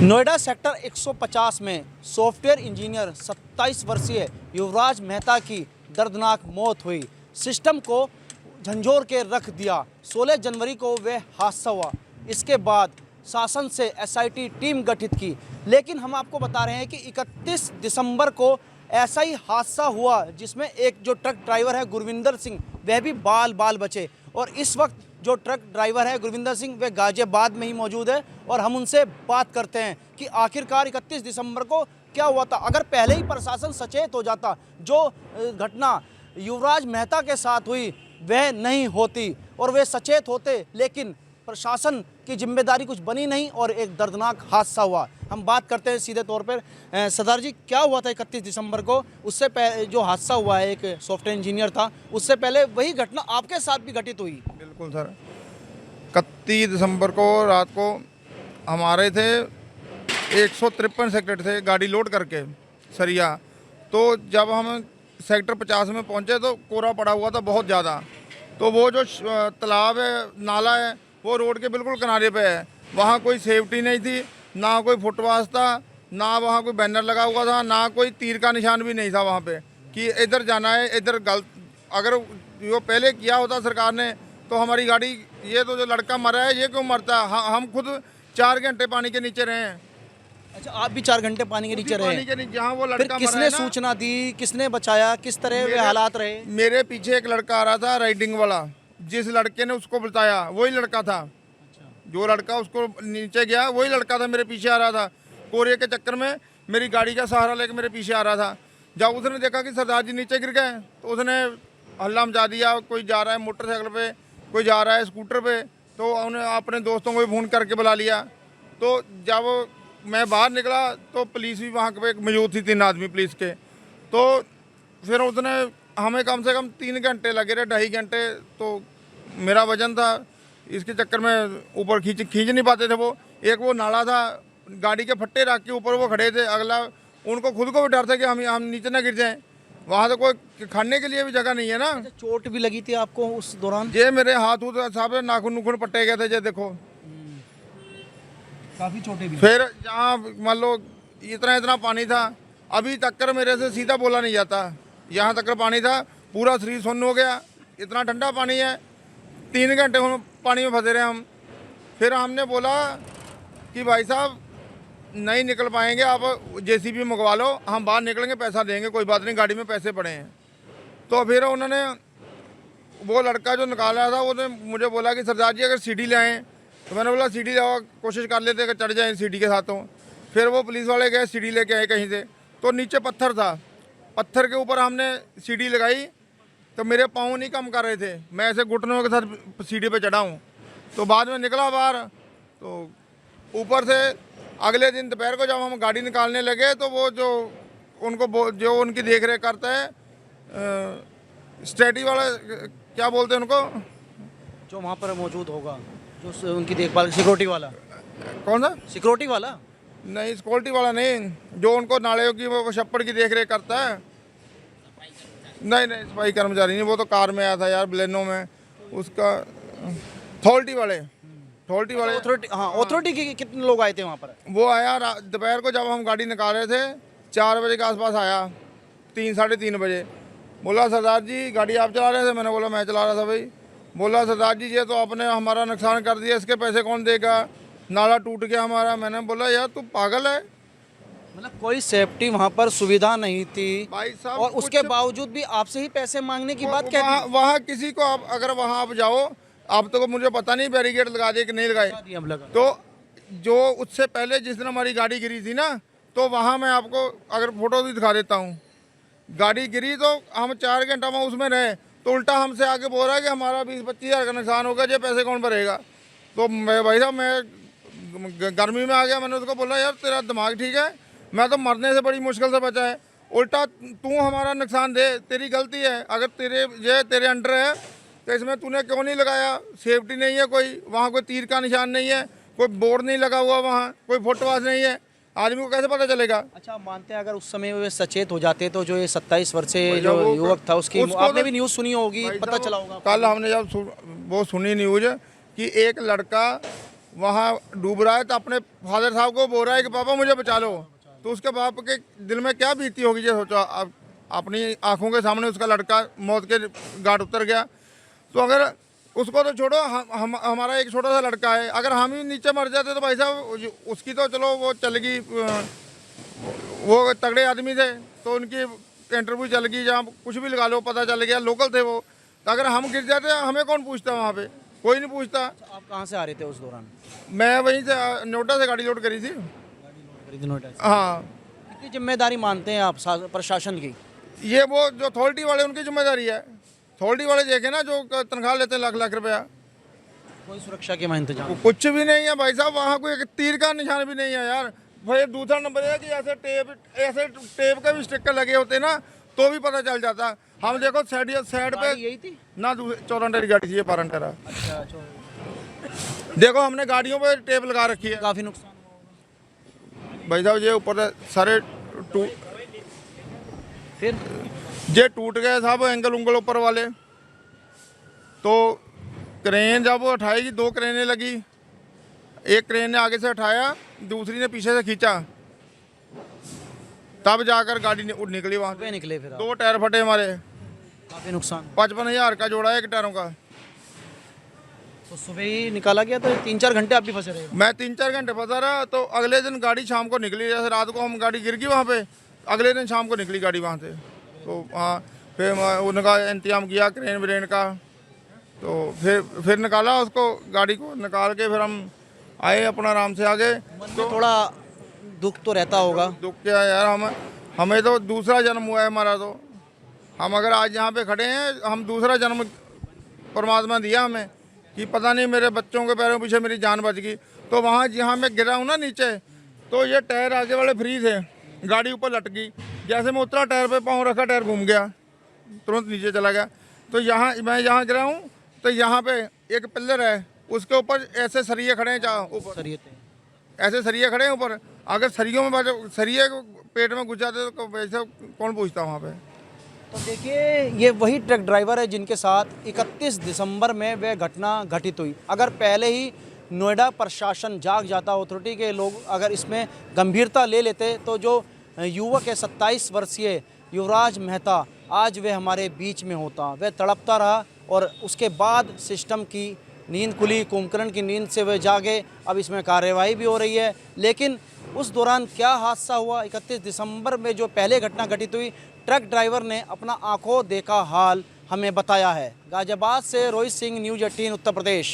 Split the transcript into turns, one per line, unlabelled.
Noida sector 150 में software engineer 27 वर्षीय युवराज मेहता की दर्दनाक मौत हुई। सिस्टम को झंझोर के रख दिया। 16 जनवरी को वह हादसा हुआ। इसके बाद शासन से एसआईटी टीम गठित की, लेकिन हम आपको बता रहे हैं कि 31 दिसंबर को ऐसा ही हादसा हुआ जिसमें एक जो ट्रक ड्राइवर है गुरविंदर सिंह, वह भी बाल बचे। और इस वक्त जो ट्रक ड्राइवर है गुरविंदर सिंह, वह गाजियाबाद में ही मौजूद है और हम उनसे बात करते हैं कि आखिरकार 31 दिसंबर को क्या हुआ था। अगर पहले ही प्रशासन सचेत हो जाता, जो घटना युवराज मेहता के साथ हुई वह नहीं होती और वे सचेत होते, लेकिन प्रशासन की जिम्मेदारी कुछ बनी नहीं और एक दर्दनाक हादसा हुआ। हम बात करते हैं सीधे तौर पर। सरदार जी, क्या हुआ था 31 दिसंबर को? उससे पहले जो हादसा हुआ है, एक सॉफ्टवेयर इंजीनियर था, उससे पहले वही घटना आपके साथ भी घटित हुई।
बिल्कुल सर, 31 दिसंबर को रात को हमारे थे 153 सेक्टर थे गाड़ी लोड करके सरिया। तो जब हम सेक्टर 50 में पहुंचे तो कोहरा पड़ा हुआ था बहुत ज़्यादा। तो वो जो तालाब है, नाला है, वो रोड के बिल्कुल किनारे पे है। वहाँ कोई सेफ्टी नहीं थी, ना कोई फुटपाथ था, ना वहाँ कोई बैनर लगा हुआ था, ना कोई तीर का निशान भी नहीं था वहाँ पे कि इधर जाना है, इधर गलत। अगर वो पहले किया होता सरकार ने तो हमारी गाड़ी, ये तो जो लड़का मरा है ये क्यों मरता। हम खुद 4 घंटे पानी के नीचे रहे हैं।
अच्छा, आप भी 4 घंटे पानी के नीचे रहे?
पानी के नीचे, जहाँ वो
फिर
लड़का मरा
किसने
है ना,
सूचना दी, किसने बचाया, किस तरह वे हालात रहे?
मेरे पीछे एक लड़का आ रहा था राइडिंग वाला, जिस लड़के ने उसको बताया वही लड़का था। जो लड़का उसको नीचे गया वही लड़का था, मेरे पीछे आ रहा था। कोहरे के चक्कर में मेरी गाड़ी का सहारा लेकर मेरे पीछे आ रहा था। जब उसने देखा कि सरदार जी नीचे गिर गए तो उसने हल्ला मचा दिया। कोई जा रहा है मोटरसाइकिल पे, कोई जा रहा है स्कूटर पे, तो उन्हें अपने दोस्तों को भी फ़ोन करके बुला लिया। तो जब मैं बाहर निकला तो पुलिस भी वहाँ पे मौजूद थी, 3 आदमी पुलिस के। तो फिर उसने हमें कम से कम 3 घंटे लगे रहे, 2.5 घंटे। तो मेरा वजन था, इसके चक्कर में ऊपर खींच नहीं पाते थे। वो एक वो नाला था, गाड़ी के फट्टे रख के ऊपर वो खड़े थे। अगला उनको खुद को भी डर था कि हम नीचे ना गिर जाएं। वहाँ तो कोई खाने के लिए भी जगह नहीं है ना।
अच्छा, चोट भी लगी थी आपको उस दौरान?
ये मेरे हाथ साहब नाखून नुखून पट्टे गए थे, ये देखो
काफी चोटें भी।
फिर जहाँ मान लो इतना पानी था, अभी तक मेरे से सीधा बोला नहीं जाता। यहाँ तक पानी था, पूरा शरीर सुन्न हो गया। इतना ठंडा पानी है, 3 घंटे पानी में फंसे रहे हम। फिर हमने बोला कि भाई साहब नहीं निकल पाएंगे, आप जेसीबी मंगवा लो, हम बाहर निकलेंगे, पैसा देंगे, कोई बात नहीं, गाड़ी में पैसे पड़े हैं। तो फिर उन्होंने, वो लड़का जो निकाला था उसने मुझे बोला कि सरदार जी अगर सीढ़ी ले आएँ। तो मैंने बोला सीढ़ी लाओ, कोशिश कर लेते अगर चढ़ जाए सीढ़ी के साथों। फिर वो पुलिस वाले गए, सीढ़ी लेके आए कहीं से। तो नीचे पत्थर था, पत्थर के ऊपर हमने सीढ़ी लगाई तो मेरे पाँव नहीं कम कर रहे थे। मैं ऐसे घुटनों के साथ सीढ़ी पे चढ़ा हूँ। तो बाद में निकला बाहर, तो ऊपर से अगले दिन दोपहर को जब हम गाड़ी निकालने लगे तो वो जो उनकी देख रेख करता है, स्टेडी वाला, क्या बोलते हैं उनको,
जो वहाँ पर मौजूद होगा, जो उनकी देखभाल, सिक्योरिटी वाला।
कौन सा?
सिक्योरिटी वाला
नहीं, सिक्योरिटी वाला नहीं, जो उनको नाले की वो छप्पड़ की देख रेख करता है। नहीं, सफाई कर्मचारी नहीं, वो तो कार में आया था यार, बलेनो में। उसका अथॉरिटी वाले
अथॉरिटी। हाँ, अथॉरिटी के कितने लोग आए थे वहाँ पर?
वो आया दोपहर को जब हम गाड़ी निकाल रहे थे, 4 बजे के आसपास आया, 3 साढ़े 3 बजे। बोला सरदार जी गाड़ी आप चला रहे थे? मैंने बोला मैं चला रहा था भाई। बोला सरदार जी ये तो आपने हमारा नुकसान कर दिया, इसके पैसे कौन देगा, नाला टूट गया हमारा। मैंने बोला यार तू पागल है,
मतलब कोई सेफ्टी वहाँ पर सुविधा नहीं थी
भाई साहब,
और उसके बावजूद भी आपसे ही पैसे मांगने की बात क्या थी?
वहाँ किसी को आप अगर वहाँ आप जाओ, आप तो मुझे पता नहीं बैरिकेड लगा दिए कि नहीं लगाए। तो जो उससे पहले जिस दिन हमारी गाड़ी गिरी थी ना, तो वहाँ मैं आपको अगर फोटो भी दिखा देता हूँ। गाड़ी गिरी तो हम 4 घंटा में उसमें रहे, तो उल्टा हमसे आगे बोल रहा है कि हमारा 20-25 हज़ार का नुकसान होगा, ये पैसे कौन भरेगा। तो मैं भाई साहब, मैं गर्मी में आ गया। मैंने उसको बोला यार तेरा दिमाग ठीक है, मैं तो मरने से बड़ी मुश्किल से बचा है, उल्टा तू हमारा नुकसान दे, तेरी गलती है। अगर तेरे अंडर है तो इसमें तूने क्यों नहीं लगाया? सेफ्टी नहीं है कोई, वहाँ कोई तीर का निशान नहीं है, कोई बोर्ड नहीं लगा हुआ, वहाँ कोई फुटपाथ नहीं है, आदमी को कैसे पता चलेगा?
अच्छा, मानते हैं अगर उस समय वे सचेत हो जाते तो जो ये 27 वर्षीय जो युवक था उसकी आपने भी न्यूज़ सुनी होगी, पता चला होगा।
कल हमने जब वो सुनी न्यूज़ कि एक लड़का वहाँ डूब रहा है, तो अपने फादर साहब को बोल रहा है कि पापा मुझे बचा लो। तो उसके बाप के दिल में क्या बीती होगी, ये सोचो। अब अपनी आंखों के सामने उसका लड़का मौत के घाट उतर गया। तो अगर उसको तो छोड़ो, हमारा एक छोटा सा लड़का है, अगर हम ही नीचे मर जाते तो भाई साहब उसकी तो चलो वो चल गई, वो तगड़े आदमी थे तो उनकी इंटरव्यू चल गई, जहाँ कुछ भी लगा लो, पता चल गया, लोकल थे वो। तो अगर हम गिर जाते हमें कौन पूछता, वहाँ पे कोई नहीं पूछता।
आप कहाँ से आ रहे थे उस दौरान?
मैं वहीं से नोएडा से गाड़ी लोड करी थी।
नोएडा से।
हाँ,
कितनी जिम्मेदारी मानते हैं आप प्रशासन की?
ये वो जो अथॉरिटी वाले उनकी जिम्मेदारी है। अथॉरिटी वाले देखे ना, जो तनख्वाह लेते हैं लाख लाख रुपया,
कोई सुरक्षा के वहाँ इंतजाम?
कुछ भी नहीं है भाई साहब, वहाँ कोई एक तीर का निशान भी नहीं है यार। भाई दूसरा नंबर है कि ऐसे टेप का भी स्टिकर लगे होते ना तो भी पता चल जाता। हम देखो साइड पे
गाड़ी यही थी?
ना, चौरंडरी गाड़ी थी ये, पारंटेरा।
अच्छा,
देखो हमने गाड़ियों पे टेप लगा रखी है।
काफ़ी नुकसान हुआ
भाई साहब ये ऊपर सारे
फिर?
ये टूट गए साहब, एंगल उंगल ऊपर वाले। तो क्रेन जब वो उठाएगी, 2 क्रेनें लगी, एक क्रेन ने आगे से उठाया, दूसरी ने पीछे से खींचा, तब जाकर गाड़ी निकली वहाँ
सुबह
से।
निकले फिर आप?
2 टायर फटे हमारे,
काफ़ी नुकसान।
55,000 का जोड़ा है एक टायरों का।
तो सुबह ही निकाला गया, तो 3-4 घंटे आप भी फंसे रहे?
मैं 3-4 घंटे फंसा रहा। तो अगले दिन गाड़ी शाम को निकली, जैसे रात को हम गाड़ी गिर गई वहाँ पे, अगले दिन शाम को निकली गाड़ी वहाँ से। तो हाँ, फिर उनका इंतजाम किया क्रेन व्रेन का, तो फिर निकाला उसको, गाड़ी को निकाल के फिर हम आए अपना आराम से आगे।
मन में थोड़ा दुख तो रहता होगा?
दुख क्या है यार, हमें तो दूसरा जन्म हुआ है हमारा। तो हम अगर आज यहाँ पे खड़े हैं, हम दूसरा जन्म परमात्मा दिया हमें कि पता नहीं मेरे बच्चों के पैरों पीछे मेरी जान बच गई। तो वहाँ जहाँ मैं गिरा हूँ ना नीचे, तो ये टायर आगे वाले फ्री थे, गाड़ी ऊपर लट गई, जैसे मैं उतरा टायर पे पाँव रखा, टायर घूम गया, तुरंत नीचे चला गया। तो यहाँ मैं यहाँ गिरा हूँ, तो यहाँ पे एक पिलर है, उसके ऊपर ऐसे सरिये खड़े हैं, ऊपर
सर ये
ऐसे सरिये खड़े हैं ऊपर। अगर सरियों में सरिये पेट में घुस जाते तो वैसे कौन पूछता वहाँ पे।
तो देखिए, ये वही ट्रक ड्राइवर है जिनके साथ 31 दिसंबर में वह घटना घटित हुई। अगर पहले ही नोएडा प्रशासन जाग जाता, अथॉरिटी के लोग अगर इसमें गंभीरता ले लेते, तो जो युवक है 27 वर्षीय युवराज मेहता, आज वह हमारे बीच में होता। वह तड़पता रहा और उसके बाद सिस्टम की नींद खुली, कुंभकर्ण की नींद से वह जागे। अब इसमें कार्यवाही भी हो रही है, लेकिन उस दौरान क्या हादसा हुआ, 31 दिसंबर में जो पहले घटना घटित हुई, ट्रक ड्राइवर ने अपना आंखों देखा हाल हमें बताया है। गाजियाबाद से रोहित सिंह, न्यूज़ 18 उत्तर प्रदेश।